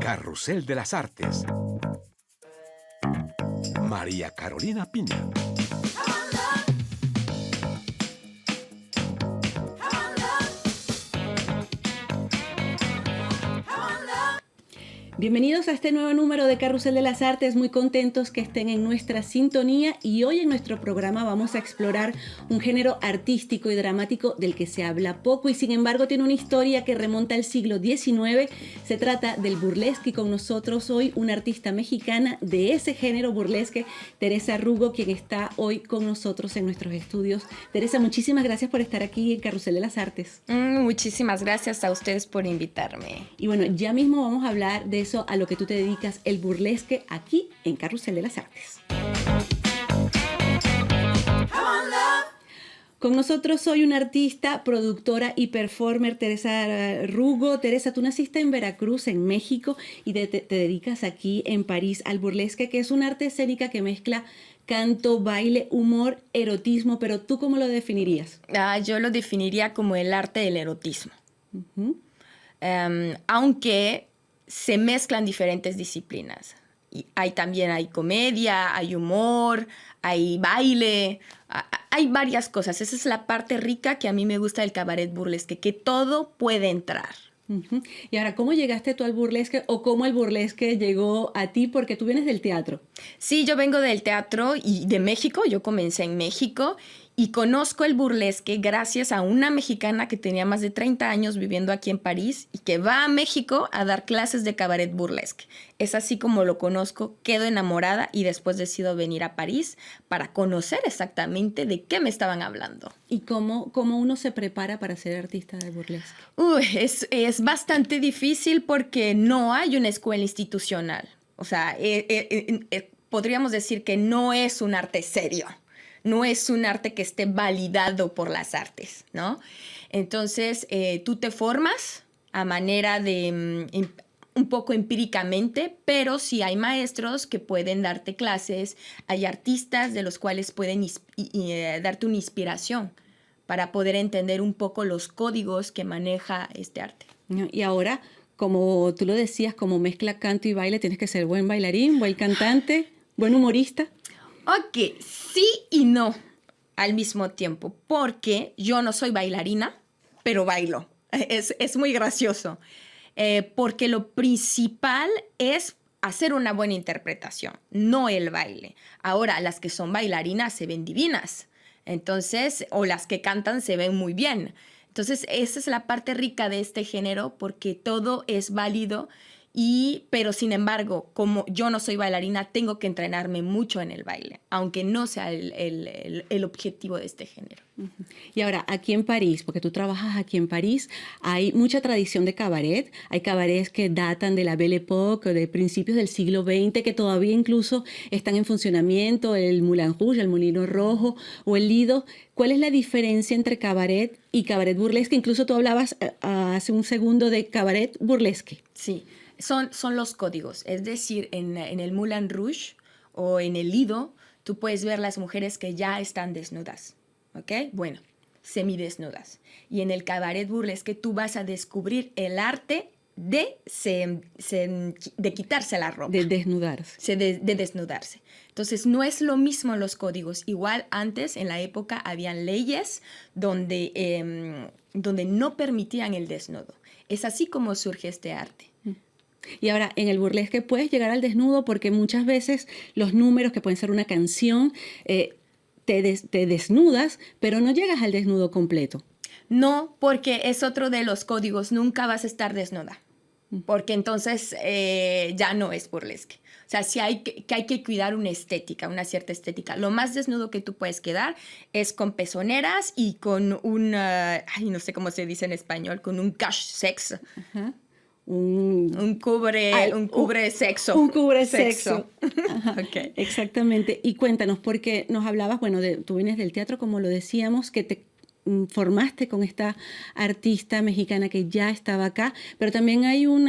Carrusel de las Artes. María Carolina Piña. Bienvenidos a este nuevo número de Carrusel de las Artes, muy contentos que estén en nuestra sintonía y hoy en nuestro programa vamos a explorar un género artístico y dramático del que se habla poco y sin embargo tiene una historia que remonta al siglo XIX. Se trata del burlesque y con nosotros hoy una artista mexicana de ese género burlesque, Teresa Rugo, quien está hoy con nosotros en nuestros estudios. Teresa, muchísimas gracias por estar aquí en Carrusel de las Artes. Muchísimas gracias a ustedes por invitarme. Y bueno, ya mismo vamos a hablar de eso a lo que tú te dedicas, el burlesque, aquí en Carrusel de las Artes. Con nosotros hoy una artista, productora y performer, Teresa Rugo. Teresa, tú naciste en Veracruz, en México, y te dedicas aquí en París al burlesque, que es una arte escénica que mezcla canto, baile, humor, erotismo, pero ¿tú cómo lo definirías? Yo lo definiría como el arte del erotismo. Uh-huh. Aunque se mezclan diferentes disciplinas. Y también hay comedia, hay humor, hay baile, hay varias cosas. Esa es la parte rica que a mí me gusta del cabaret burlesque, que todo puede entrar. Uh-huh. Y ahora, ¿cómo llegaste tú al burlesque o cómo el burlesque llegó a ti? Porque tú vienes del teatro. Sí, yo vengo del teatro y de México. Yo comencé en México y conozco el burlesque gracias a una mexicana que tenía más de 30 años viviendo aquí en París y que va a México a dar clases de cabaret burlesque. Es así como lo conozco, quedo enamorada y después decido venir a París para conocer exactamente de qué me estaban hablando. ¿Y cómo uno se prepara para ser artista de burlesque? Es bastante difícil porque no hay una escuela institucional. O sea, podríamos decir que no es un arte serio. No es un arte que esté validado por las artes, ¿no? Entonces, tú te formas a manera de un poco empíricamente, pero sí hay maestros que pueden darte clases, hay artistas de los cuales pueden darte una inspiración para poder entender un poco los códigos que maneja este arte. Y ahora, como tú lo decías, como mezcla canto y baile, tienes que ser buen bailarín, buen cantante, buen humorista. Ok, sí y no al mismo tiempo, porque yo no soy bailarina, pero bailo. Es muy gracioso, porque lo principal es hacer una buena interpretación, no el baile. Ahora, las que son bailarinas se ven divinas, entonces, o las que cantan se ven muy bien. Entonces, esa es la parte rica de este género, porque todo es válido. Pero sin embargo, como yo no soy bailarina, tengo que entrenarme mucho en el baile, aunque no sea el objetivo de este género. Uh-huh. Y ahora, aquí en París, porque tú trabajas aquí en París, hay mucha tradición de cabaret. Hay cabarets que datan de la Belle Époque, de principios del siglo XX, que todavía incluso están en funcionamiento, el Moulin Rouge, el Molino Rojo o el Lido. ¿Cuál es la diferencia entre cabaret y cabaret burlesque? Incluso tú hablabas hace un segundo de cabaret burlesque. Sí. Son los códigos, es decir, en el Moulin Rouge o en el Lido, tú puedes ver las mujeres que ya están desnudas, ¿ok? Bueno, semidesnudas. Y en el cabaret burlesque tú vas a descubrir el arte de quitarse la ropa. De desnudarse. De desnudarse. Entonces, no es lo mismo los códigos. Igual antes, en la época, habían leyes donde no permitían el desnudo. Es así como surge este arte. Y ahora, en el burlesque puedes llegar al desnudo porque muchas veces los números, que pueden ser una canción, te desnudas, pero no llegas al desnudo completo. No, porque es otro de los códigos. Nunca vas a estar desnuda, porque entonces ya no es burlesque. O sea, sí hay que cuidar una estética, una cierta estética. Lo más desnudo que tú puedes quedar es con pezoneras y con no sé cómo se dice en español, con un cache-sexe. Uh-huh. Un cubre sexo. Un cubre sexo. Okay. Exactamente. Y cuéntanos, porque nos hablabas, bueno, tú vienes del teatro, como lo decíamos, que te formaste con esta artista mexicana que ya estaba acá, pero también hay un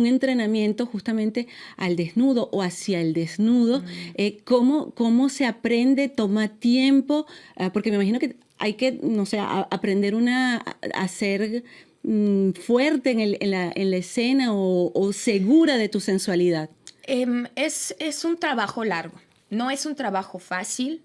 entrenamiento justamente al desnudo o hacia el desnudo. ¿Cómo se aprende? ¿Toma tiempo? Porque me imagino que hay que, no sé, aprender a hacer fuerte en la escena o segura de tu sensualidad? Es un trabajo largo, no es un trabajo fácil.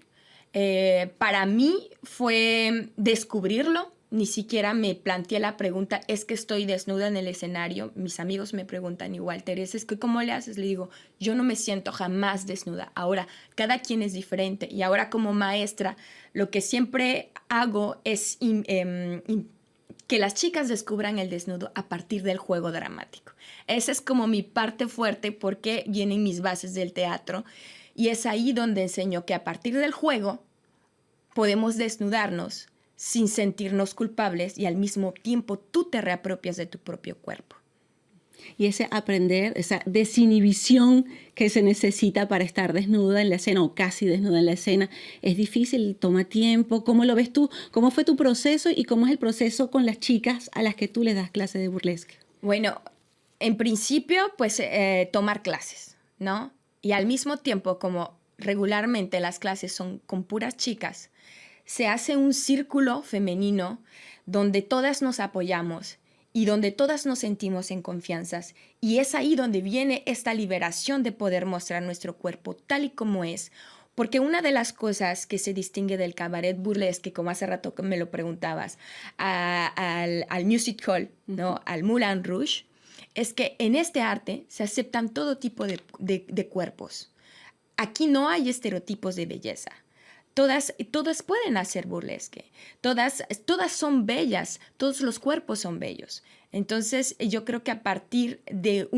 Para mí fue descubrirlo. Ni siquiera me planteé la pregunta, es que estoy desnuda en el escenario. Mis amigos me preguntan igual, Teresa, es que ¿cómo le haces? Le digo, yo no me siento jamás desnuda. Ahora, cada quien es diferente. Y ahora como maestra, lo que siempre hago es que las chicas descubran el desnudo a partir del juego dramático. Esa es como mi parte fuerte porque vienen mis bases del teatro. Y es ahí donde enseño que a partir del juego podemos desnudarnos sin sentirnos culpables y al mismo tiempo tú te reapropias de tu propio cuerpo. Y ese aprender, esa desinhibición que se necesita para estar desnuda en la escena o casi desnuda en la escena, es difícil, toma tiempo. ¿Cómo lo ves tú? ¿Cómo fue tu proceso y cómo es el proceso con las chicas a las que tú les das clase de burlesque? Bueno, en principio, pues tomar clases, ¿no? Y al mismo tiempo, como regularmente las clases son con puras chicas, se hace un círculo femenino donde todas nos apoyamos y donde todas nos sentimos en confianza. Y es ahí donde viene esta liberación de poder mostrar nuestro cuerpo tal y como es. Porque una de las cosas que se distingue del cabaret burlesque, como hace rato me lo preguntabas, al music hall, ¿no? Al Moulin Rouge, es que en este arte se aceptan todo tipo de cuerpos. Aquí no hay estereotipos de belleza. Todas pueden hacer burlesque, todas son bellas, todos los cuerpos son bellos. Entonces yo creo que a partir de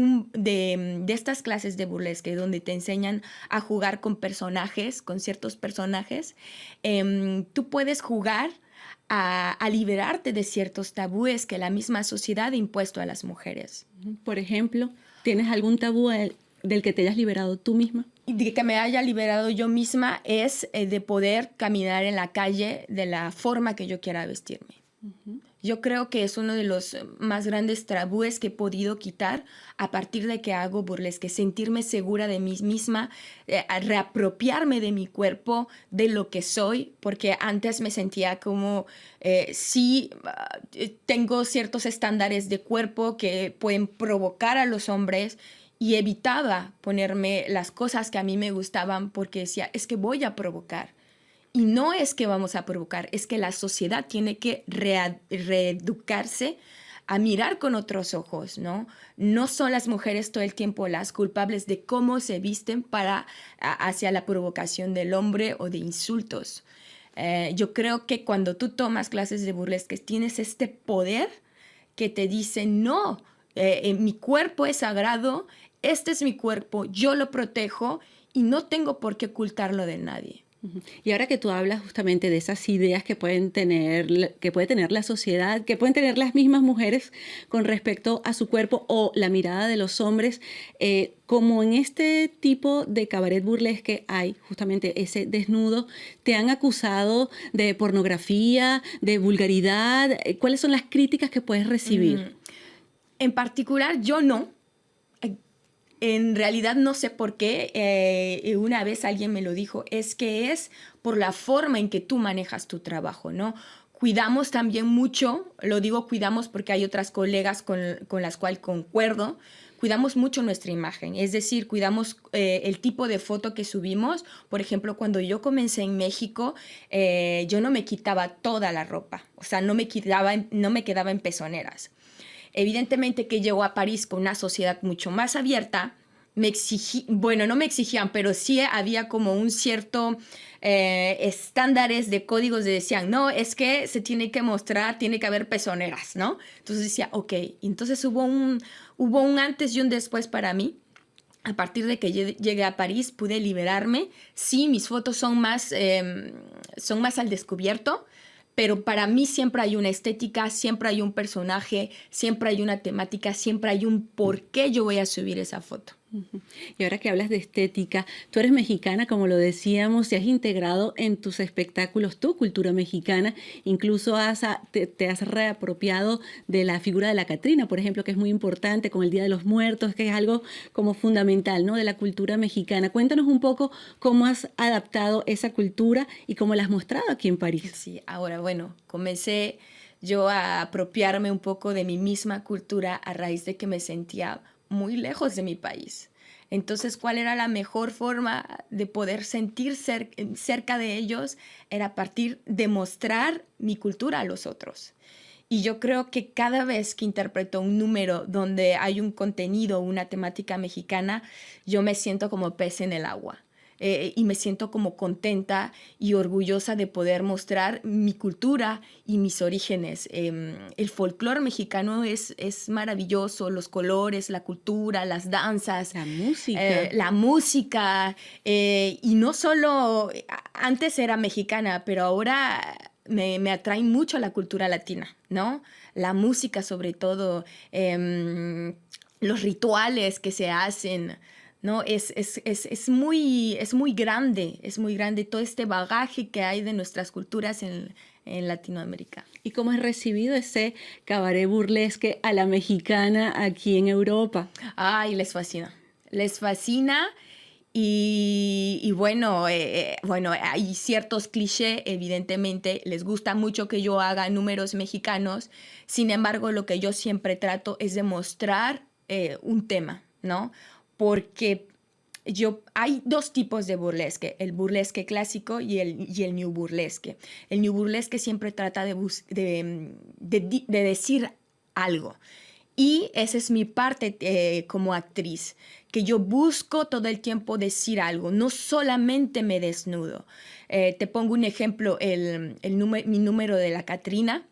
estas clases de burlesque donde te enseñan a jugar con personajes, con ciertos personajes, tú puedes jugar a liberarte de ciertos tabúes que la misma sociedad ha impuesto a las mujeres. Por ejemplo, ¿tienes algún tabú del que te hayas liberado tú misma? De que me haya liberado yo misma es de poder caminar en la calle de la forma que yo quiera vestirme. Yo creo que es uno de los más grandes tabúes que he podido quitar a partir de que hago burlesque, sentirme segura de mí misma, reapropiarme de mi cuerpo, de lo que soy, porque antes me sentía como tengo ciertos estándares de cuerpo que pueden provocar a los hombres, y evitaba ponerme las cosas que a mí me gustaban porque decía, es que voy a provocar. Y no es que vamos a provocar, es que la sociedad tiene que reeducarse a mirar con otros ojos, ¿no? No son las mujeres todo el tiempo las culpables de cómo se visten hacia la provocación del hombre o de insultos. Yo creo que cuando tú tomas clases de burlesque tienes este poder que te dice, no, mi cuerpo es sagrado, este es mi cuerpo, yo lo protejo y no tengo por qué ocultarlo de nadie. Y ahora que tú hablas justamente de esas ideas que puede tener la sociedad, que pueden tener las mismas mujeres con respecto a su cuerpo o la mirada de los hombres, como en este tipo de cabaret burlesque hay justamente ese desnudo, ¿te han acusado de pornografía, de vulgaridad? ¿Cuáles son las críticas que puedes recibir? En particular, yo no. En realidad no sé por qué, una vez alguien me lo dijo, es que es por la forma en que tú manejas tu trabajo, ¿no? Cuidamos también mucho, lo digo cuidamos porque hay otras colegas con las cuales concuerdo, cuidamos mucho nuestra imagen, es decir, cuidamos el tipo de foto que subimos. Por ejemplo, cuando yo comencé en México, yo no me quitaba toda la ropa, o sea, no me quedaba en pezoneras. Evidentemente que llegó a París con una sociedad mucho más abierta, no me exigían, pero sí había como un cierto estándares de códigos de decían, no, es que se tiene que mostrar, tiene que haber pezoneras, ¿no? Entonces decía, ok, entonces hubo un antes y un después para mí. A partir de que llegué a París pude liberarme. Sí, mis fotos son más al descubierto, pero para mí siempre hay una estética, siempre hay un personaje, siempre hay una temática, siempre hay un por qué yo voy a subir esa foto. Y ahora que hablas de estética, tú eres mexicana, como lo decíamos, y has integrado en tus espectáculos tu cultura mexicana, incluso te has reapropiado de la figura de la Catrina, por ejemplo, que es muy importante con el Día de los Muertos, que es algo como fundamental, ¿no?, de la cultura mexicana. Cuéntanos un poco cómo has adaptado esa cultura y cómo la has mostrado aquí en París. Sí, ahora, bueno, comencé yo a apropiarme un poco de mi misma cultura a raíz de que me sentía muy lejos de mi país. Entonces, ¿cuál era la mejor forma de poder sentir cerca de ellos? Era a partir de mostrar mi cultura a los otros. Y yo creo que cada vez que interpreto un número donde hay un contenido, una temática mexicana, yo me siento como pez en el agua. Y me siento como contenta y orgullosa de poder mostrar mi cultura y mis orígenes. El folclore mexicano es maravilloso, los colores, la cultura, las danzas. La música. Y no solo, antes era mexicana, pero ahora me atrae mucho la cultura latina, ¿no? La música sobre todo, los rituales que se hacen, ¿no? Es muy grande todo este bagaje que hay de nuestras culturas en Latinoamérica. ¿Y cómo es recibido ese cabaret burlesque a la mexicana aquí en Europa? Ay, les fascina. Y bueno, hay ciertos clichés, evidentemente, les gusta mucho que yo haga números mexicanos. Sin embargo, lo que yo siempre trato es de mostrar un tema, ¿no? Porque hay dos tipos de burlesque, el burlesque clásico y el new burlesque. El new burlesque siempre trata de decir algo. Y esa es mi parte como actriz, que yo busco todo el tiempo decir algo, no solamente me desnudo. Te pongo un ejemplo, mi número de la Catrina.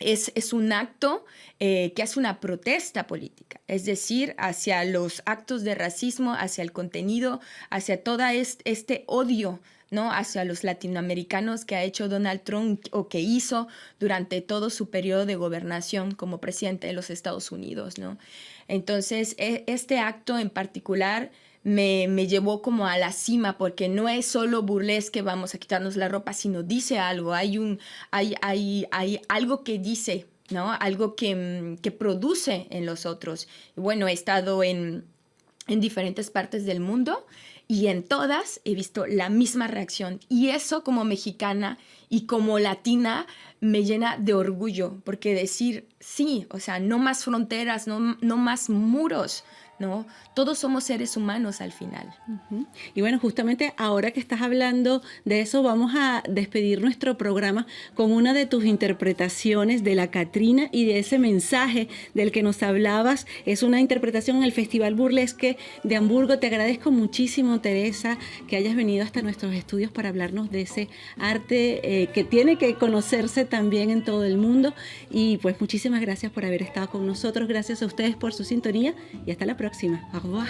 Es un acto que hace una protesta política, es decir, hacia los actos de racismo, hacia el contenido, hacia todo este odio, ¿no? Hacia los latinoamericanos que ha hecho Donald Trump o que hizo durante todo su periodo de gobernación como presidente de los Estados Unidos, ¿no? Entonces, este acto en particular me llevó como a la cima, porque no es solo burlesque, vamos a quitarnos la ropa, sino dice algo, hay algo que dice, ¿no? Algo que produce en los otros. Y bueno, he estado en diferentes partes del mundo y en todas he visto la misma reacción. Y eso como mexicana y como latina me llena de orgullo, porque decir, sí, o sea, no más fronteras, no más muros, ¿no? Todos somos seres humanos al final. Uh-huh. Y bueno, justamente ahora que estás hablando de eso, vamos a despedir nuestro programa con una de tus interpretaciones de la Catrina y de ese mensaje del que nos hablabas. Es una interpretación en el Festival Burlesque de Hamburgo. Te agradezco muchísimo, Teresa, que hayas venido hasta nuestros estudios para hablarnos de ese arte que tiene que conocerse también en todo el mundo. Y pues muchísimas gracias por haber estado con nosotros. Gracias a ustedes por su sintonía y hasta la próxima. Au revoir.